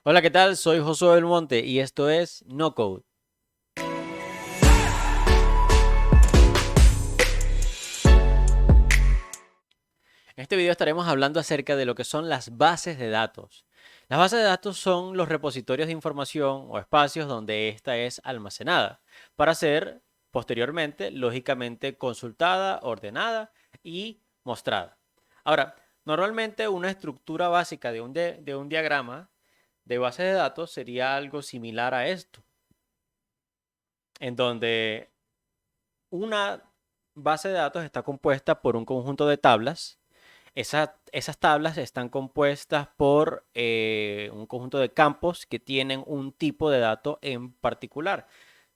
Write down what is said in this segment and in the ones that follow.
Hola, ¿qué tal? Soy Josué del Monte y esto es No Code. En este video estaremos hablando acerca de lo que son las bases de datos. Las bases de datos son los repositorios de información o espacios donde ésta es almacenada para ser posteriormente, lógicamente, consultada, ordenada y mostrada. Ahora, normalmente una estructura básica de un diagrama de base de datos sería algo similar a esto, en donde una base de datos está compuesta por un conjunto de tablas. Esas tablas están compuestas por un conjunto de campos que tienen un tipo de dato en particular.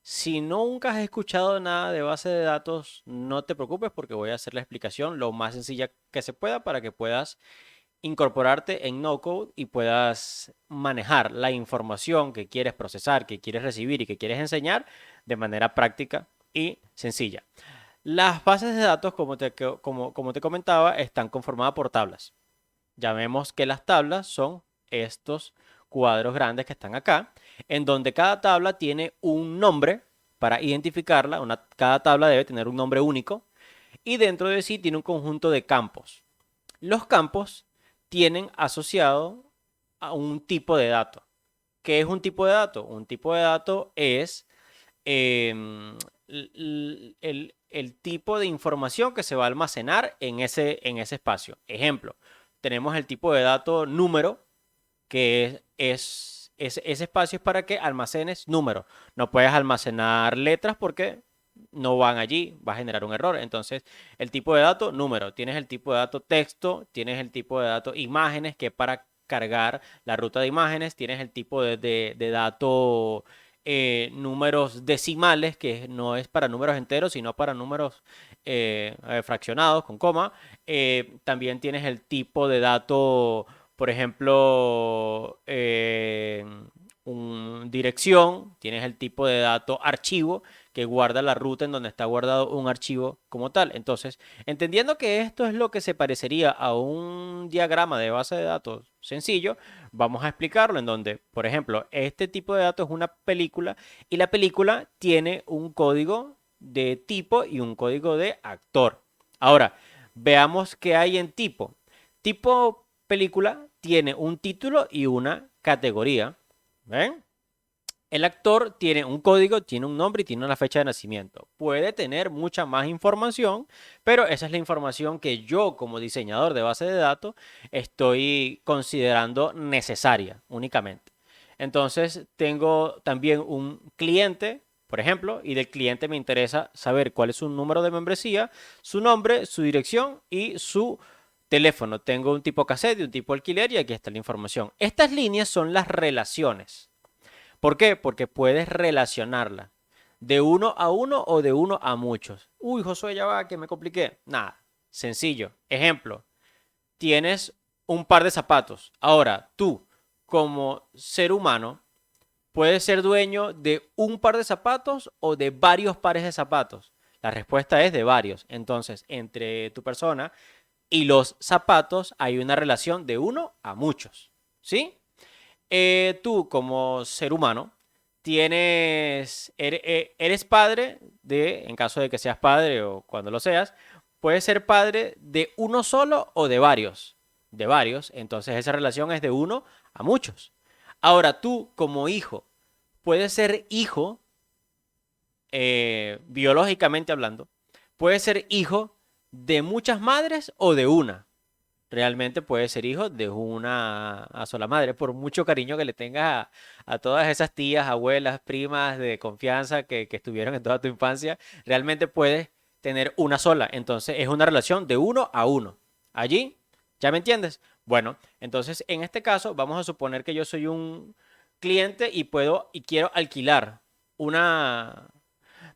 Si nunca has escuchado nada de base de datos, no te preocupes porque voy a hacer la explicación lo más sencilla que se pueda para que puedas incorporarte en no code y puedas manejar la información que quieres procesar, que quieres recibir y que quieres enseñar de manera práctica y sencilla. Las bases de datos, como te comentaba, están conformadas por tablas. Ya vemos que las tablas son estos cuadros grandes que están acá, en donde cada tabla tiene un nombre para identificarla. Cada tabla debe tener un nombre único y dentro de sí tiene un conjunto de campos. Los campos tienen asociado a un tipo de dato. ¿Qué es un tipo de dato? Un tipo de dato es el tipo de información que se va a almacenar en ese espacio. Ejemplo, tenemos el tipo de dato número, que ese espacio es para que almacenes números. No puedes almacenar letras porque no van allí, va a generar un error. Entonces, el tipo de dato número. Tienes el tipo de dato texto, tienes el tipo de dato imágenes, que es para cargar la ruta de imágenes, tienes el tipo de dato números decimales, que no es para números enteros, sino para números fraccionados con coma. También tienes el tipo de dato, por ejemplo, dirección, tienes el tipo de dato archivo que guarda la ruta en donde está guardado un archivo como tal. Entonces, entendiendo que esto es lo que se parecería a un diagrama de base de datos sencillo, vamos a explicarlo en donde, por ejemplo, este tipo de datos es una película y la película tiene un código de tipo y un código de actor. Ahora, veamos qué hay en tipo. Tipo película tiene un título y una categoría. ¿Ven? El actor tiene un código, tiene un nombre y tiene una fecha de nacimiento. Puede tener mucha más información, pero esa es la información que yo como diseñador de base de datos estoy considerando necesaria únicamente. Entonces tengo también un cliente, por ejemplo, y del cliente me interesa saber cuál es su número de membresía, su nombre, su dirección y su teléfono. Tengo un tipo cassette y un tipo alquiler y aquí está la información. Estas líneas son las relaciones. ¿Por qué? Porque puedes relacionarla de uno a uno o de uno a muchos. Uy, Josué, ya va, que me compliqué. Nada, sencillo. Ejemplo, tienes un par de zapatos. Ahora, tú, como ser humano, puedes ser dueño de un par de zapatos o de varios pares de zapatos. La respuesta es de varios. Entonces, entre tu persona y los zapatos hay una relación de uno a muchos. ¿Sí? Tú como ser humano eres padre en caso de que seas padre o cuando lo seas, puedes ser padre de uno solo o de varios. De varios, entonces esa relación es de uno a muchos. Ahora tú como hijo, puedes ser hijo, biológicamente hablando, puedes ser hijo de muchas madres o de una. Realmente puede ser hijo de una sola madre, por mucho cariño que le tengas a todas esas tías, abuelas, primas de confianza que estuvieron en toda tu infancia, realmente puedes tener una sola. Entonces es una relación de uno a uno. Allí, ¿ya me entiendes? Bueno, entonces en este caso vamos a suponer que yo soy un cliente y puedo y quiero alquilar una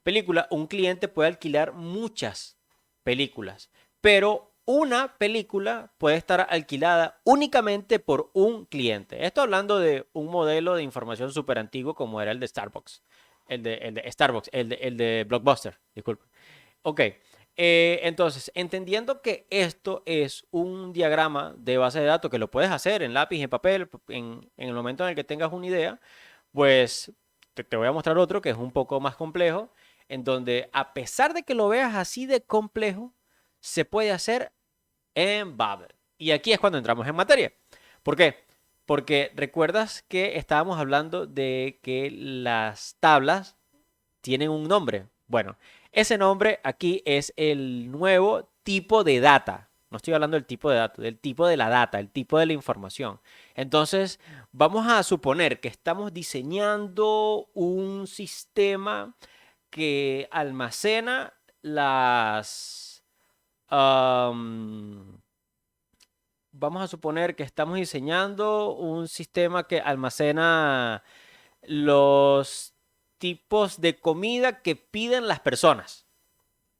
película. Un cliente puede alquilar muchas películas, pero una película puede estar alquilada únicamente por un cliente. Esto hablando de un modelo de información súper antiguo como era el de Starbucks. El de Starbucks, el de Blockbuster, disculpe. Ok, Entonces, entendiendo que esto es un diagrama de base de datos que lo puedes hacer en lápiz, en papel, en el momento en el que tengas una idea, pues te voy a mostrar otro que es un poco más complejo, en donde a pesar de que lo veas así de complejo, se puede hacer en Babel. Y aquí es cuando entramos en materia. ¿Por qué? Porque recuerdas que estábamos hablando de que las tablas tienen un nombre. Bueno, ese nombre aquí es el nuevo tipo de data. No estoy hablando del tipo de datos, del tipo de la data, el tipo de la información. Entonces, vamos a suponer que estamos diseñando un sistema que almacena am, vamos a suponer que estamos diseñando un sistema que almacena los tipos de comida que piden las personas.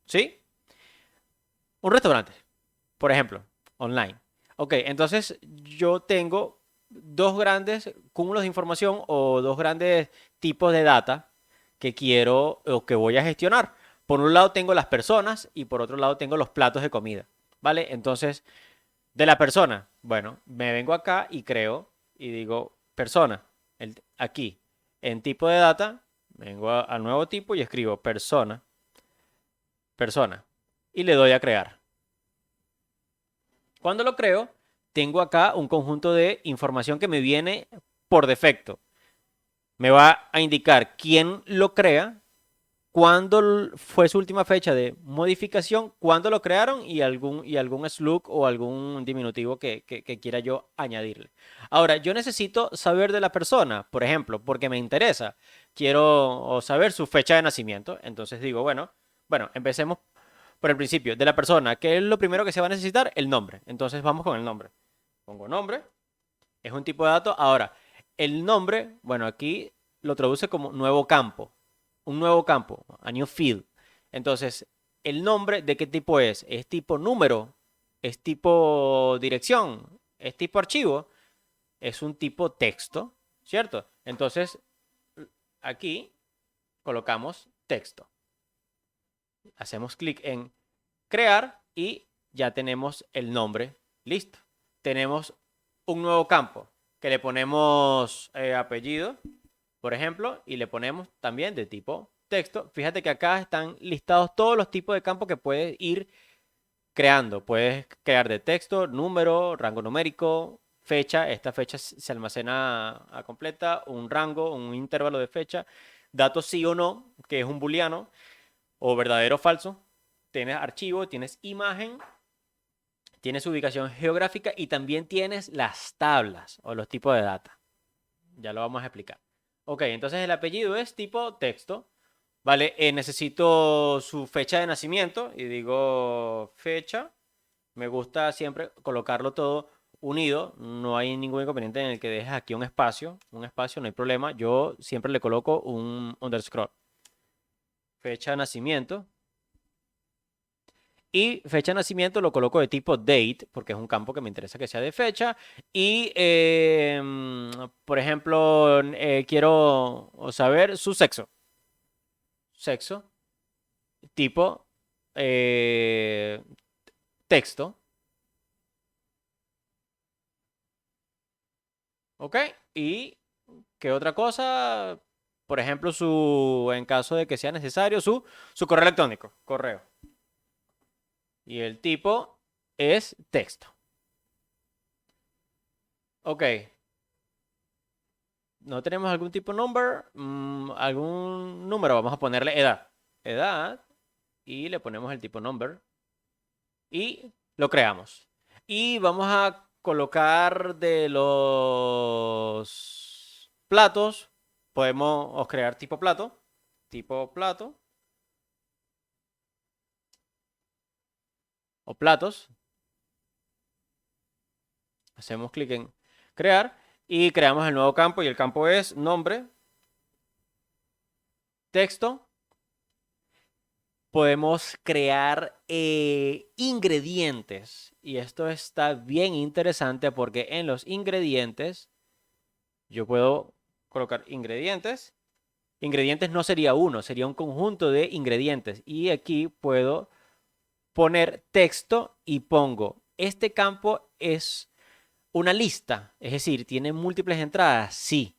¿Sí? Un restaurante, por ejemplo, online. Ok, entonces yo tengo dos grandes cúmulos de información o dos grandes tipos de data que quiero o que voy a gestionar. Por un lado tengo las personas y por otro lado tengo los platos de comida. ¿Vale? Entonces, de la persona, bueno, me vengo acá y creo y digo persona, aquí, en tipo de data, vengo al nuevo tipo y escribo persona, persona, y le doy a crear. Cuando lo creo, tengo acá un conjunto de información que me viene por defecto. Me va a indicar quién lo crea, cuándo fue su última fecha de modificación, cuándo lo crearon y algún slug o algún diminutivo que quiera yo añadirle. Ahora, yo necesito saber de la persona, por ejemplo, porque me interesa. Quiero saber su fecha de nacimiento. Entonces digo, bueno, empecemos por el principio. De la persona, ¿qué es lo primero que se va a necesitar? El nombre. Entonces vamos con el nombre. Pongo nombre, es un tipo de dato. Ahora, el nombre, bueno, aquí lo traduce como nuevo campo. Un nuevo campo, a new field. Entonces, ¿el nombre de qué tipo es? ¿Es tipo número? ¿Es tipo dirección? ¿Es tipo archivo? Es un tipo texto, ¿cierto? Entonces, aquí colocamos texto. Hacemos clic en crear y ya tenemos el nombre listo. Tenemos un nuevo campo que le ponemos apellido, por ejemplo, y le ponemos también de tipo texto. Fíjate que acá están listados todos los tipos de campos que puedes ir creando. Puedes crear de texto, número, rango numérico, fecha. Esta fecha se almacena a completa, un rango, un intervalo de fecha, datos sí o no, que es un booleano, o verdadero o falso. Tienes archivo, tienes imagen, tienes ubicación geográfica y también tienes las tablas o los tipos de data. Ya lo vamos a explicar. Ok, entonces el apellido es tipo texto. Vale, necesito su fecha de nacimiento y digo fecha. Me gusta siempre colocarlo todo unido. No hay ningún inconveniente en el que dejes aquí un espacio. Un espacio, no hay problema. Yo siempre le coloco un underscore. Fecha de nacimiento. Y fecha de nacimiento lo coloco de tipo date, porque es un campo que me interesa que sea de fecha. Y, por ejemplo, quiero saber su sexo. Sexo, tipo eh, texto. ¿Ok? Y qué otra cosa, por ejemplo, en caso de que sea necesario, su correo electrónico. Correo. Y el tipo es texto. Ok. No tenemos algún tipo de number, algún número, vamos a ponerle edad. Edad y le ponemos el tipo number y lo creamos. Y vamos a colocar de los platos, podemos crear tipo plato o platos. Hacemos clic en crear y creamos el nuevo campo y el campo es nombre, texto. Podemos crear ingredientes y esto está bien interesante porque en los ingredientes yo puedo colocar ingredientes. Ingredientes no sería uno, sería un conjunto de ingredientes y aquí puedo poner texto y pongo, este campo es una lista, es decir, tiene múltiples entradas, sí,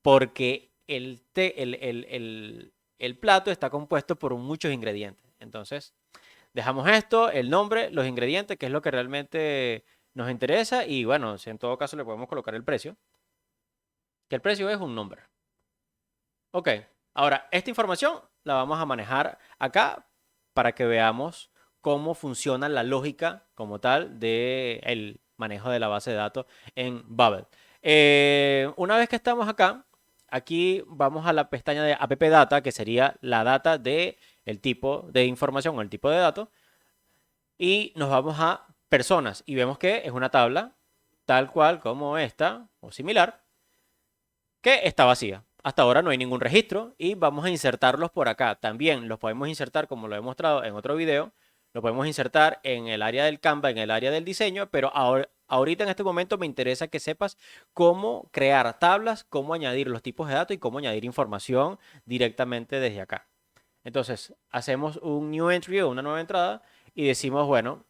porque el plato está compuesto por muchos ingredientes. Entonces, dejamos esto, el nombre, los ingredientes, que es lo que realmente nos interesa, y bueno, si en todo caso le podemos colocar el precio, que el precio es un nombre. Ok, ahora, esta información la vamos a manejar acá para que veamos cómo funciona la lógica como tal del manejo de la base de datos en Babel. Una vez que estamos acá, aquí vamos a la pestaña de app data, que sería la data de el tipo de información o el tipo de datos, y nos vamos a personas y vemos que es una tabla tal cual como esta o similar que está vacía. Hasta ahora no hay ningún registro y vamos a insertarlos por acá. También los podemos insertar, como lo he mostrado en otro video, lo podemos insertar en el área del Canva, en el área del diseño, pero ahorita en este momento me interesa que sepas cómo crear tablas, cómo añadir los tipos de datos y cómo añadir información directamente desde acá. Entonces, hacemos un new entry o una nueva entrada y decimos, bueno,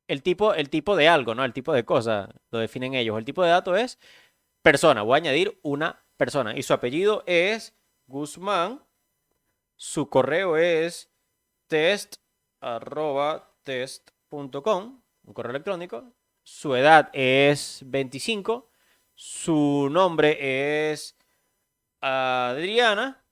el tipo de algo, ¿no? El tipo de cosa lo definen ellos. El tipo de dato es persona. Voy a añadir una persona. Y su apellido es Guzmán. Su correo es test@test.com, un correo electrónico. Su edad es 25. Su nombre es Adriana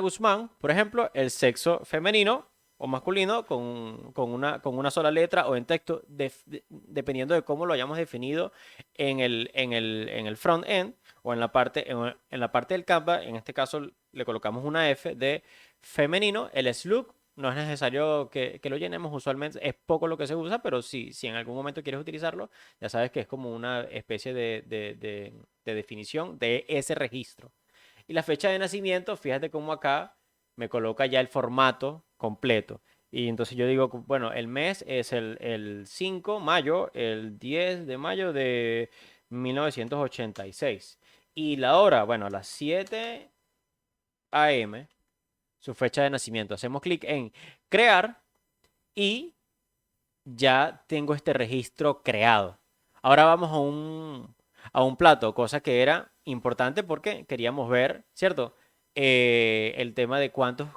Guzmán, por ejemplo. El sexo femenino o masculino con una sola letra o en texto, dependiendo de cómo lo hayamos definido en el front end o en la parte del Canva. En este caso le colocamos una F de femenino. El slug no es necesario que lo llenemos, usualmente es poco lo que se usa, pero si en algún momento quieres utilizarlo, ya sabes que es como una especie de definición de ese registro. Y la fecha de nacimiento, fíjate cómo acá me coloca ya el formato completo. Y entonces yo digo, bueno, el mes es el 5 de mayo, el 10 de mayo de 1986. Y la hora, bueno, a las 7 a.m., su fecha de nacimiento. Hacemos clic en crear y ya tengo este registro creado. Ahora vamos a un plato, cosa que era importante porque queríamos ver, ¿cierto? El tema de cuántos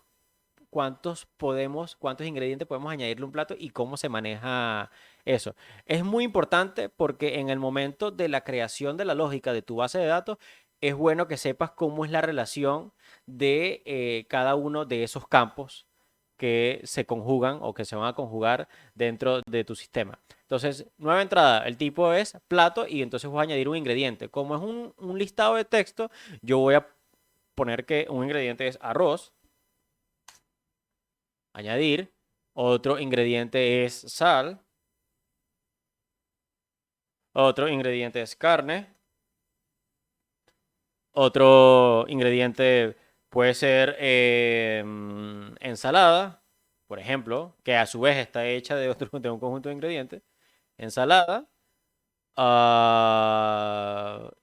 ingredientes podemos añadirle a un plato y cómo se maneja eso. Es muy importante porque en el momento de la creación de la lógica de tu base de datos, es bueno que sepas cómo es la relación de cada uno de esos campos que se conjugan o que se van a conjugar dentro de tu sistema. Entonces, nueva entrada, el tipo es plato y entonces voy a añadir un ingrediente. Como es un listado de texto, yo voy a poner que un ingrediente es arroz, añadir, otro ingrediente es sal, otro ingrediente es carne, otro ingrediente puede ser ensalada, por ejemplo, que a su vez está hecha de un conjunto de ingredientes, ensalada,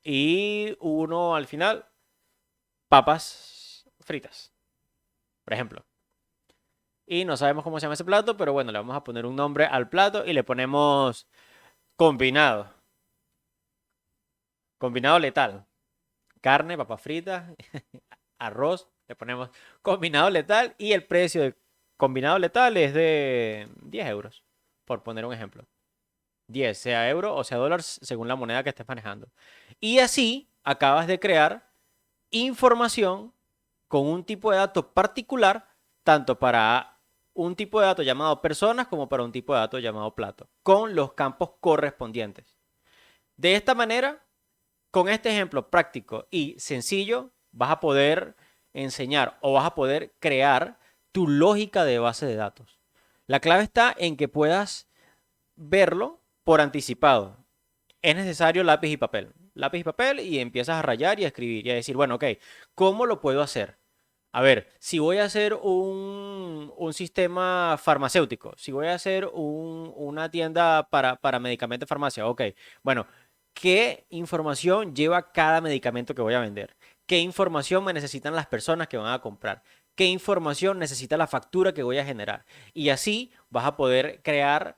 y uno al final, papas fritas, por ejemplo. Y no sabemos cómo se llama ese plato, pero bueno, le vamos a poner un nombre al plato y le ponemos combinado. Combinado letal. Carne, papas fritas, arroz. Le ponemos combinado letal y el precio de combinado letal es de 10 euros, por poner un ejemplo. 10, sea euro o sea dólares, según la moneda que estés manejando. Y así acabas de crear información con un tipo de dato particular, tanto para un tipo de dato llamado personas como para un tipo de dato llamado plato, con los campos correspondientes. De esta manera, con este ejemplo práctico y sencillo, vas a poder enseñar o vas a poder crear tu lógica de base de datos. La clave está en que puedas verlo por anticipado. Es necesario lápiz y papel. Lápiz y papel y empiezas a rayar y a escribir y a decir, bueno, ok, ¿cómo lo puedo hacer? A ver, si voy a hacer un sistema farmacéutico, si voy a hacer una tienda para medicamentos de farmacia, ok, bueno, ¿qué información lleva cada medicamento que voy a vender? ¿Qué información me necesitan las personas que van a comprar? qué información necesita la factura que voy a generar. Y así vas a poder crear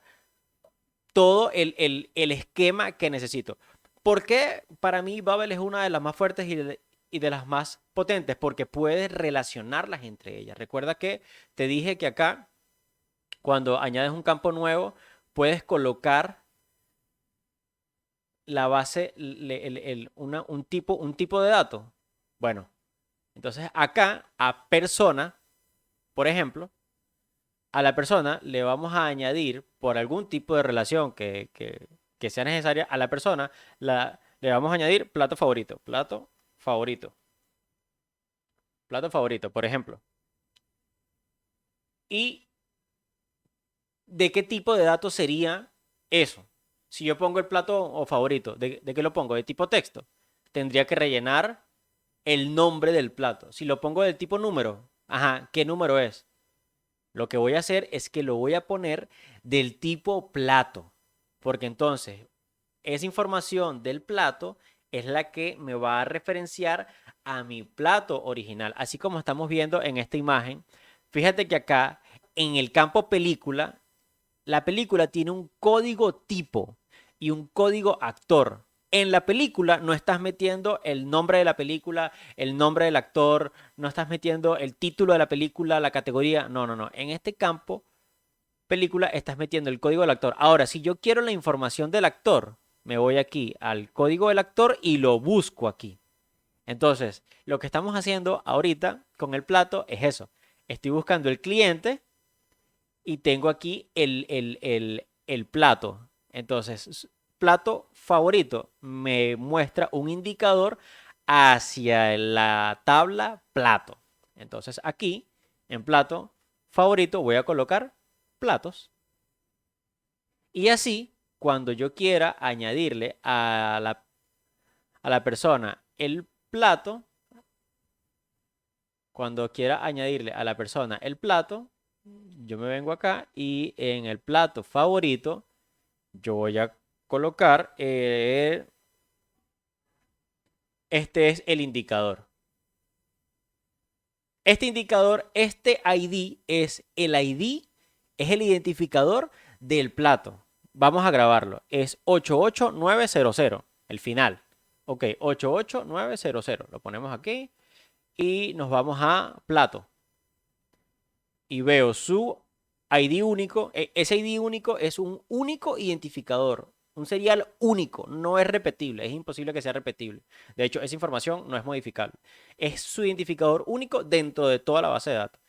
todo el esquema que necesito. ¿Por qué para mí Babel es una de las más fuertes y de las más potentes? Porque puedes relacionarlas entre ellas. Recuerda que te dije que acá, cuando añades un campo nuevo, puedes colocar la base, un tipo de dato. Bueno, entonces acá a persona, por ejemplo, a la persona le vamos a añadir por algún tipo de relación que sea necesaria a la persona, le vamos a añadir favorito, plato favorito, por ejemplo. ¿Y de qué tipo de datos sería eso? Si yo pongo el plato o favorito, ¿de qué lo pongo? De tipo texto. Tendría que rellenar el nombre del plato. Si lo pongo del tipo número, ajá, ¿qué número es? Lo que voy a hacer es que lo voy a poner del tipo plato, porque entonces esa información del plato es la que me va a referenciar a mi plato original. Así como estamos viendo en esta imagen, fíjate que acá en el campo película, la película tiene un código tipo y un código actor. En la película no estás metiendo el nombre de la película, el nombre del actor, no estás metiendo el título de la película, la categoría. No, no, no. En este campo película estás metiendo el código del actor. Ahora, si yo quiero la información del actor, me voy aquí al código del actor y lo busco aquí. Entonces, lo que estamos haciendo ahorita con el plato es eso. Estoy buscando el cliente y tengo aquí el plato. Entonces, plato favorito me muestra un indicador hacia la tabla plato. Entonces, aquí en plato favorito voy a colocar platos. Y así, cuando yo quiera añadirle a la persona el plato, cuando quiera añadirle a la persona el plato, yo me vengo acá y en el plato favorito, yo voy a colocar, este es el indicador. Este indicador, este ID es el ID, es el identificador del plato. Vamos a grabarlo. Es 88900, el final. Ok, 88900. Lo ponemos aquí y nos vamos a plato. Y veo su ID único. Ese ID único es un único identificador. Un serial único, no es repetible, es imposible que sea repetible. De hecho, esa información no es modificable. Es su identificador único dentro de toda la base de datos.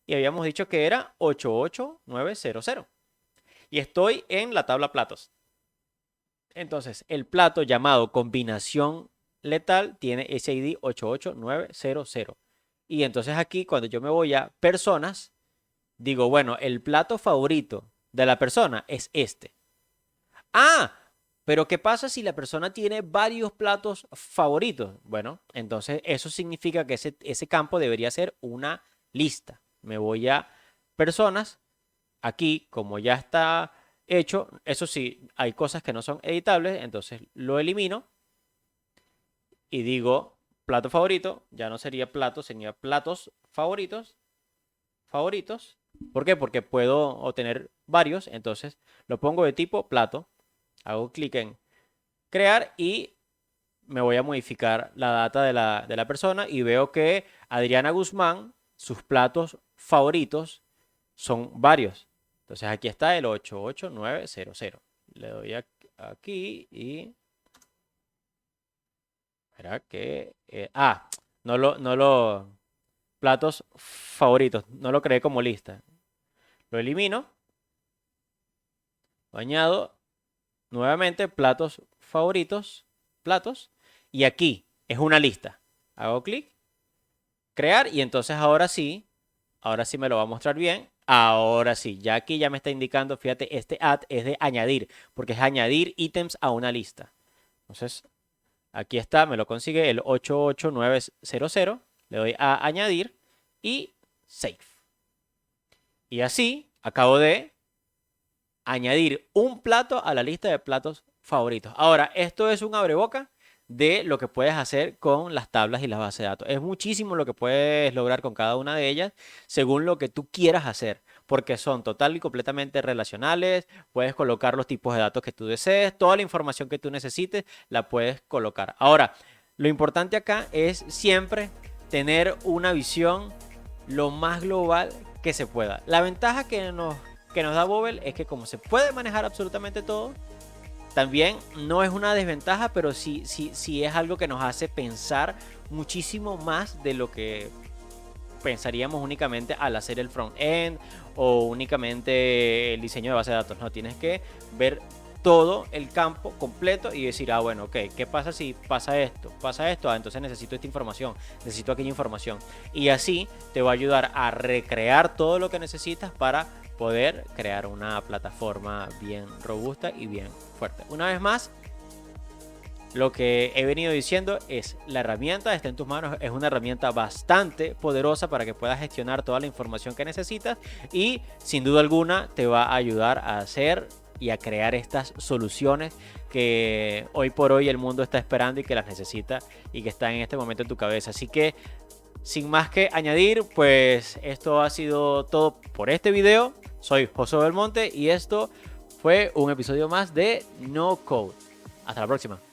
Y habíamos dicho que era 88900. Y estoy en la tabla platos. Entonces, el plato llamado combinación letal tiene ese ID 88900. Y entonces aquí, cuando yo me voy a personas, digo, bueno, el plato favorito de la persona es este. Ah, pero ¿qué pasa si la persona tiene varios platos favoritos? Bueno, entonces eso significa que ese campo debería ser una lista. Me voy a personas. Aquí, como ya está hecho, eso sí, hay cosas que no son editables, entonces lo elimino y digo plato favorito. Ya no sería plato, sería platos favoritos. Favoritos. ¿Por qué? Porque puedo obtener varios, entonces lo pongo de tipo plato. Hago clic en crear y me voy a modificar la data de la persona y veo que Adriana Guzmán, sus platos favoritos son varios. Entonces aquí está el 88900. Le doy aquí y... Espera que... no lo... Platos favoritos. No lo creé como lista. Lo elimino. Lo añado. Nuevamente, platos favoritos. Platos. Y aquí es una lista. Hago clic. Crear. Y entonces ahora sí me lo va a mostrar bien. Ahora sí, ya aquí ya me está indicando, fíjate, este add es de añadir, porque es añadir ítems a una lista. Entonces, aquí está, me lo consigue el 88900. Le doy a añadir y save. Y así acabo de añadir un plato a la lista de platos favoritos. Ahora, esto es un abreboca de lo que puedes hacer con las tablas y las bases de datos. Es muchísimo lo que puedes lograr con cada una de ellas según lo que tú quieras hacer, porque son total y completamente relacionales. Puedes colocar los tipos de datos que tú desees, toda la información que tú necesites la puedes colocar. Ahora, lo importante acá es siempre tener una visión lo más global que se pueda. La ventaja que nos da Bobble es que como se puede manejar absolutamente todo, también no es una desventaja, pero sí es algo que nos hace pensar muchísimo más de lo que pensaríamos únicamente al hacer el front-end o únicamente el diseño de base de datos. No, tienes que ver todo el campo completo y decir, bueno, ok, ¿qué pasa si pasa esto? Pasa esto, entonces necesito esta información, necesito aquella información. Y así te va a ayudar a recrear todo lo que necesitas para poder crear una plataforma bien robusta y bien fuerte. Una vez más, lo que he venido diciendo es, la herramienta está en tus manos, es una herramienta bastante poderosa para que puedas gestionar toda la información que necesitas y sin duda alguna te va a ayudar a hacer y a crear estas soluciones que hoy por hoy el mundo está esperando y que las necesita y que están en este momento en tu cabeza. Así que sin más que añadir, pues esto ha sido todo por este video. Soy José Belmonte y esto fue un episodio más de No Code. Hasta la próxima.